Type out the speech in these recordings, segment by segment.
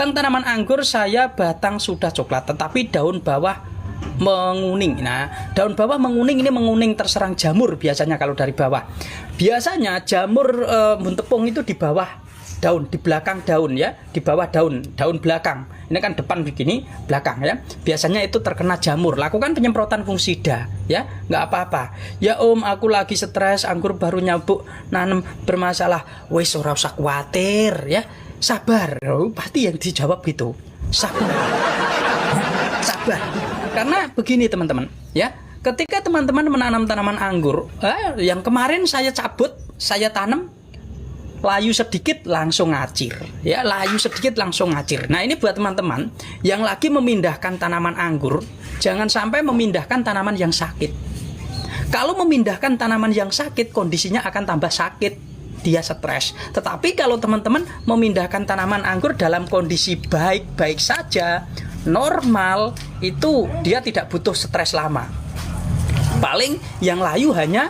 Bang, tanaman anggur saya batang sudah coklat tetapi daun bawah menguning. Nah, daun bawah menguning ini menguning terserang jamur biasanya kalau dari bawah. Biasanya jamur buntepung itu di bawah daun, di belakang daun ya, di bawah daun belakang. Ini kan depan begini, belakang ya. Biasanya itu terkena jamur. Lakukan penyemprotan fungsida ya, nggak apa-apa. Ya Om, aku lagi stres, anggur baru nyabuk, nanem bermasalah. Wes ora usah khawatir ya. Sabar. Oh, pasti yang dijawab gitu. Sabar. Sabar. Karena begini teman-teman ya. Ketika teman-teman menanam tanaman anggur, yang kemarin saya cabut, saya tanam, layu sedikit langsung ngacir ya, layu sedikit langsung ngacir. Nah, ini buat teman-teman yang lagi memindahkan tanaman anggur, jangan sampai memindahkan tanaman yang sakit. Kalau memindahkan tanaman yang sakit, kondisinya akan tambah sakit, dia stres. Tetapi kalau teman-teman memindahkan tanaman anggur dalam kondisi baik-baik saja, normal, itu dia tidak butuh stres lama. Paling yang layu hanya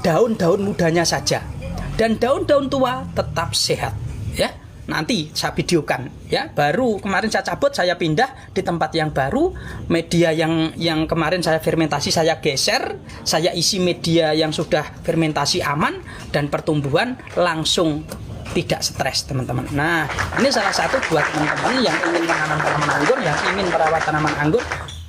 daun-daun mudanya saja. Dan daun-daun tua tetap sehat ya. Nanti saya videokan ya. Baru kemarin saya cabut, saya pindah di tempat yang baru. Media yang kemarin saya fermentasi saya geser, saya isi media yang sudah fermentasi aman, dan pertumbuhan langsung tidak stres teman-teman. Nah, ini salah satu buat teman-teman yang ingin menanam tanaman anggur, yang ingin merawat tanaman anggur.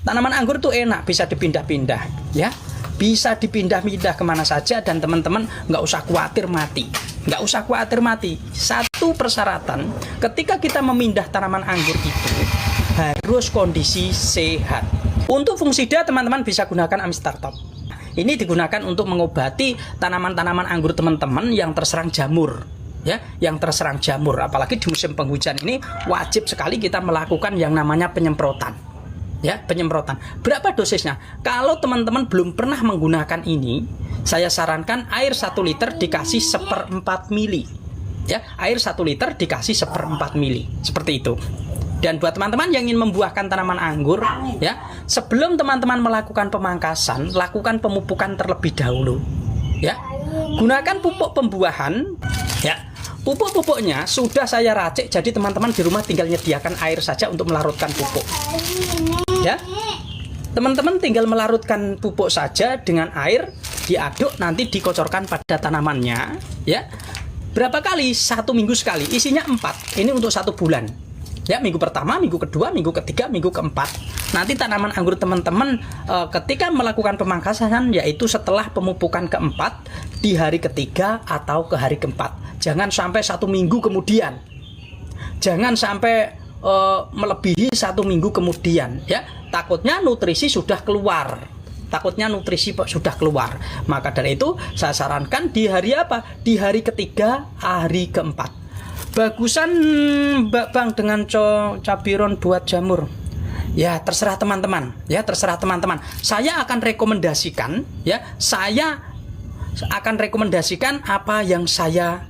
Tanaman anggur tuh enak, bisa dipindah-pindah ya. Bisa dipindah-pindah kemana saja, dan teman-teman nggak usah khawatir mati. Nggak usah khawatir mati. Satu persyaratan, ketika kita memindah tanaman anggur itu harus kondisi sehat. Untuk fungsida teman-teman bisa gunakan Amistartop. Ini digunakan untuk mengobati tanaman-tanaman anggur teman-teman yang terserang jamur. Ya, yang terserang jamur. Apalagi di musim penghujan ini wajib sekali kita melakukan yang namanya penyemprotan. Ya, penyemprotan. Berapa dosisnya? Kalau teman-teman belum pernah menggunakan ini, saya sarankan air 1 liter dikasih 1/4 mili. Ya, air 1 liter dikasih 1/4 mili. Seperti itu. Dan buat teman-teman yang ingin membuahkan tanaman anggur, ya, sebelum teman-teman melakukan pemangkasan, lakukan pemupukan terlebih dahulu. Ya, gunakan pupuk pembuahan. Ya, pupuk-pupuknya sudah saya racik, jadi teman-teman di rumah tinggal menyediakan air saja untuk melarutkan pupuk. Ya, teman-teman tinggal melarutkan pupuk saja dengan air, diaduk, nanti dikocorkan pada tanamannya. Ya, berapa kali? 1 minggu sekali. Isinya 4. Ini untuk 1 bulan. Ya, minggu pertama, minggu kedua, minggu ketiga, minggu keempat. Nanti tanaman anggur teman-teman ketika melakukan pemangkasan, yaitu setelah pemupukan keempat, di hari ketiga atau ke hari keempat. Jangan sampai 1 minggu kemudian. Jangan sampai melebihi 1 minggu kemudian ya. Takutnya nutrisi sudah keluar. Maka dari itu saya sarankan di hari apa? Di hari ketiga, hari keempat. Bagusan Bang dengan cabiron buat jamur. Ya, terserah teman-teman. Ya, terserah teman-teman. Saya akan rekomendasikan ya. Saya akan rekomendasikan apa yang saya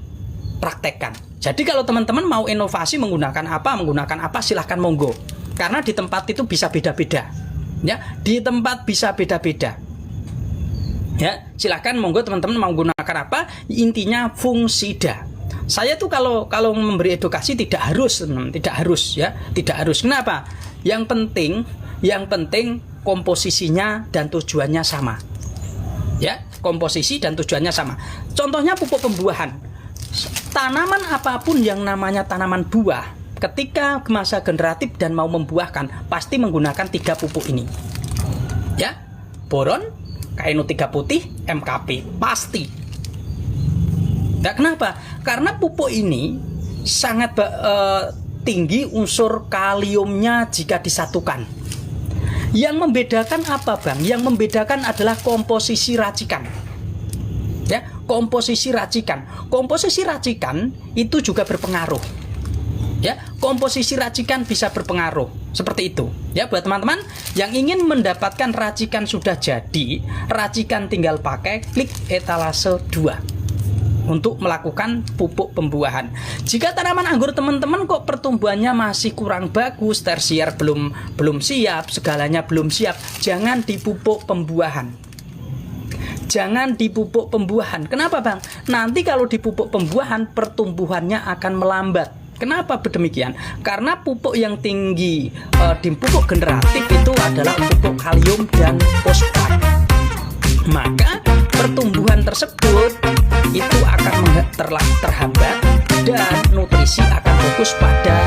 praktekkan. Jadi kalau teman-teman mau inovasi menggunakan apa silahkan monggo. Karena di tempat itu bisa beda-beda. Ya, di tempat bisa beda-beda. Ya, silahkan monggo teman-teman mau menggunakan apa, intinya fungsida. Saya tuh kalau memberi edukasi tidak harus ya, tidak harus. Kenapa? Yang penting komposisinya dan tujuannya sama. Ya, komposisi dan tujuannya sama. Contohnya pupuk pembuahan. Tanaman apapun yang namanya tanaman buah, ketika masa generatif dan mau membuahkan, pasti menggunakan 3 pupuk ini. Ya, boron, KNO3 putih, MKP, pasti. Nah, kenapa? Karena pupuk ini sangat tinggi unsur kaliumnya jika disatukan. Yang membedakan apa, Bang? Yang membedakan adalah komposisi racikan. Ya, komposisi racikan itu juga berpengaruh. Ya, komposisi racikan bisa berpengaruh seperti itu. Ya, buat teman-teman yang ingin mendapatkan racikan sudah jadi, racikan tinggal pakai klik etalase 2 untuk melakukan pupuk pembuahan. Jika tanaman anggur teman-teman kok pertumbuhannya masih kurang bagus, tersier belum siap, segalanya belum siap, jangan dipupuk pembuahan. Jangan dipupuk pembuahan. Kenapa, Bang? Nanti kalau dipupuk pembuahan, pertumbuhannya akan melambat. Kenapa demikian? Karena pupuk yang tinggi di pupuk generatif itu adalah pupuk kalium dan fosfat. Maka pertumbuhan tersebut itu akan terhambat dan nutrisi akan fokus pada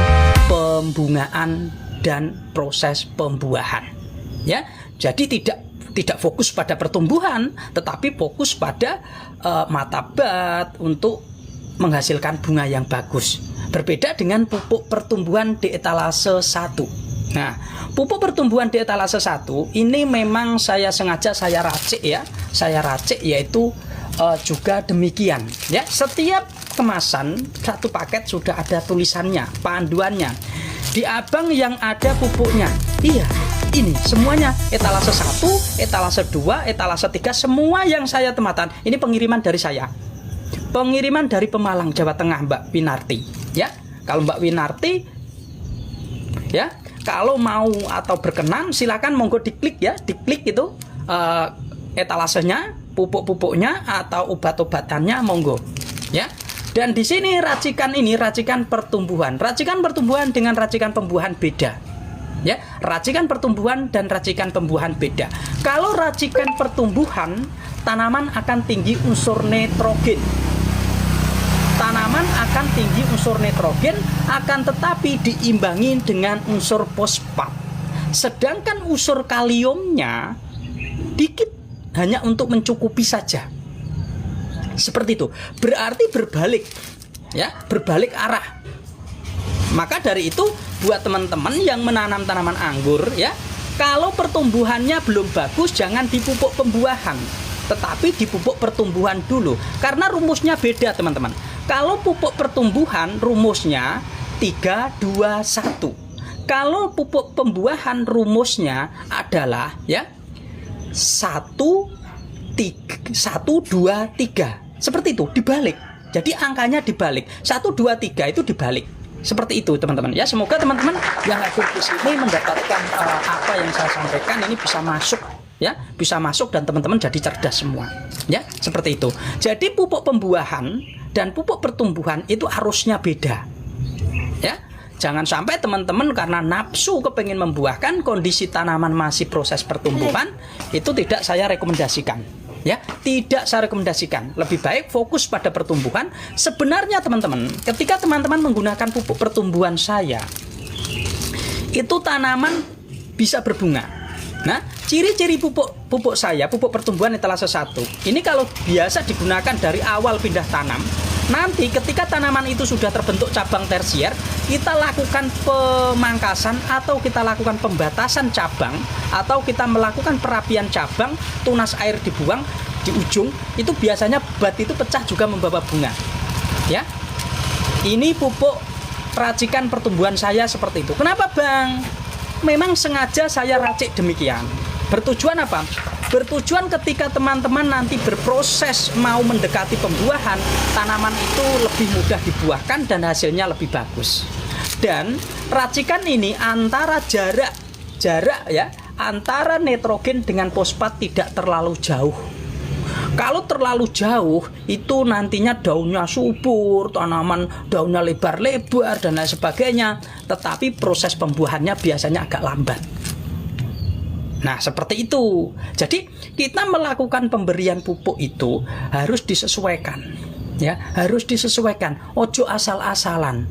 pembungaan dan proses pembuahan. Ya, jadi tidak fokus pada pertumbuhan, tetapi fokus pada matabat untuk menghasilkan bunga yang bagus. Berbeda dengan pupuk pertumbuhan di etalase 1. Nah, pupuk pertumbuhan di etalase 1 ini memang saya sengaja saya racik ya. Saya racik yaitu juga demikian ya. Setiap kemasan satu paket sudah ada tulisannya, panduannya. Di abang yang ada pupuknya. Iya, ini semuanya etalase 1, etalase 2, etalase 3 semua yang saya tematan. Ini pengiriman dari saya. Pengiriman dari Pemalang, Jawa Tengah, Mbak Winarti. Ya, kalau Mbak Winarti ya, kalau mau atau berkenan silakan monggo diklik ya, diklik itu etalasenya, pupuk-pupuknya atau obat-obatannya monggo ya. Dan di sini racikan ini racikan pertumbuhan. Racikan pertumbuhan dengan racikan pembuahan beda. Ya, racikan pertumbuhan dan racikan pembuahan beda. Kalau racikan pertumbuhan, tanaman akan tinggi unsur nitrogen. Tanaman akan tinggi unsur nitrogen, akan tetapi diimbangi dengan unsur fosfat. Sedangkan unsur kaliumnya dikit, hanya untuk mencukupi saja. Seperti itu. Berarti berbalik, ya, berbalik arah. Maka dari itu buat teman-teman yang menanam tanaman anggur ya, kalau pertumbuhannya belum bagus jangan dipupuk pembuahan, tetapi dipupuk pertumbuhan dulu. Karena rumusnya beda, teman-teman. Kalau pupuk pertumbuhan rumusnya 3, 2, 1. Kalau pupuk pembuahan rumusnya adalah ya 1, 2, 3. Seperti itu, dibalik. Jadi angkanya dibalik. 1, 2, 3 itu dibalik. Seperti itu, teman-teman. Ya, semoga teman-teman yang hadir di sini mendapatkan apa yang saya sampaikan ini bisa masuk ya, bisa masuk dan teman-teman jadi cerdas semua. Ya, seperti itu. Jadi pupuk pembuahan dan pupuk pertumbuhan itu harusnya beda. Ya. Jangan sampai teman-teman karena nafsu kepengen membuahkan, kondisi tanaman masih proses pertumbuhan, itu tidak saya rekomendasikan. Ya, tidak saya rekomendasikan. Lebih baik fokus pada pertumbuhan. Sebenarnya teman-teman, ketika teman-teman menggunakan pupuk pertumbuhan saya, itu tanaman bisa berbunga. Nah, ciri-ciri pupuk saya, pupuk pertumbuhan etalase 1. Ini kalau biasa digunakan dari awal pindah tanam. Nanti ketika tanaman itu sudah terbentuk cabang tersier, kita lakukan pemangkasan atau kita lakukan pembatasan cabang atau kita melakukan perapian cabang, tunas air dibuang di ujung, itu biasanya bat itu pecah juga membawa bunga. Ya. Ini pupuk racikan pertumbuhan saya seperti itu. Kenapa, Bang? Memang sengaja saya racik demikian. Bertujuan apa? Bertujuan ketika teman-teman nanti berproses mau mendekati pembuahan, tanaman itu lebih mudah dibuahkan dan hasilnya lebih bagus. Dan racikan ini antara jarak ya, antara nitrogen dengan fosfat tidak terlalu jauh. Kalau terlalu jauh itu nantinya daunnya subur, tanaman daunnya lebar-lebar dan lain sebagainya, tetapi proses pembuahannya biasanya agak lambat. Nah, seperti itu. Jadi, kita melakukan pemberian pupuk itu harus disesuaikan. Ya, harus disesuaikan. Ojo asal-asalan.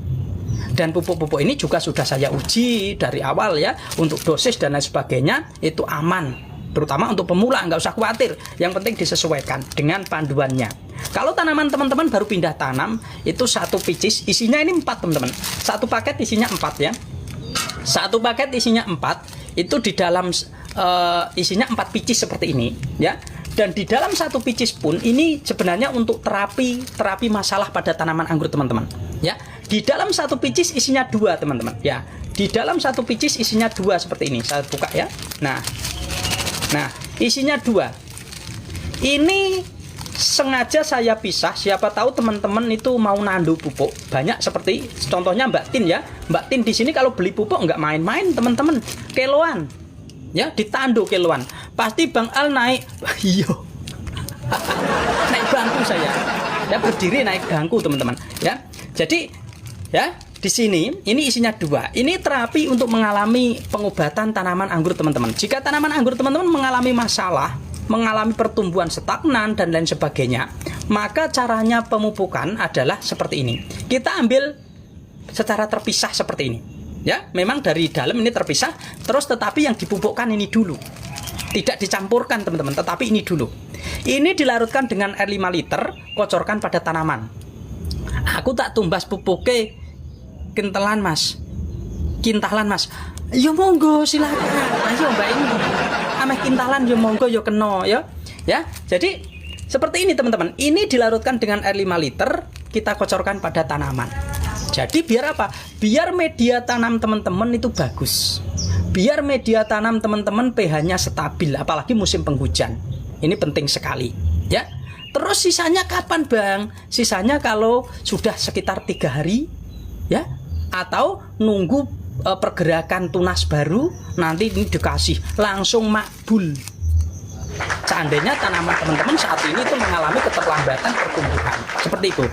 Dan pupuk-pupuk ini juga sudah saya uji dari awal ya, untuk dosis dan lain sebagainya itu aman. Terutama untuk pemula, nggak usah khawatir. Yang penting disesuaikan dengan panduannya. Kalau tanaman teman-teman baru pindah tanam, itu satu picis, isinya ini 4 teman-teman. Satu paket isinya 4 ya. Satu paket isinya 4, itu di dalam isinya 4 picis seperti ini ya. Dan di dalam satu picis pun ini sebenarnya untuk terapi masalah pada tanaman anggur teman-teman ya. Di dalam satu picis isinya 2 teman-teman ya. Di dalam satu picis isinya 2 seperti ini. Saya buka ya. Nah isinya 2. Ini sengaja saya pisah. Siapa tahu teman-teman itu mau nandu pupuk banyak, seperti contohnya Mbak Tin ya. Mbak Tin di sini kalau beli pupuk nggak main-main teman-teman, kiloan ya, ditandu kiloan. Pasti Bang Al naik iyo naik bangku saya ya, berdiri naik bangku teman-teman ya. Jadi ya, di sini ini isinya 2. Ini terapi untuk mengalami pengobatan tanaman anggur teman-teman. Jika tanaman anggur teman-teman mengalami masalah, mengalami pertumbuhan stagnan dan lain sebagainya, maka caranya pemupukan adalah seperti ini. Kita ambil secara terpisah seperti ini. Ya, memang dari dalam ini terpisah, terus tetapi yang dipupukkan ini dulu. Tidak dicampurkan teman-teman, tetapi ini dulu. Ini dilarutkan dengan air 5 liter, kocorkan pada tanaman. Aku tak tumbas pupuknya kintalan mas. Ya monggo silakan. Ayo mbak ini. Ameh kintalan ya monggo ya kena ya. Ya, jadi seperti ini teman-teman. Ini dilarutkan dengan air 5 liter, kita kocorkan pada tanaman. Jadi biar apa? Biar media tanam teman-teman itu bagus. Biar media tanam teman-teman pH-nya stabil, apalagi musim penghujan. Ini penting sekali, ya. Terus sisanya kapan, Bang? Sisanya kalau sudah sekitar 3 hari, ya. Atau nunggu pergerakan tunas baru, nanti ini dikasih langsung makbul. Seandainya tanaman teman-teman saat ini itu mengalami keterlambatan pertumbuhan. Seperti itu.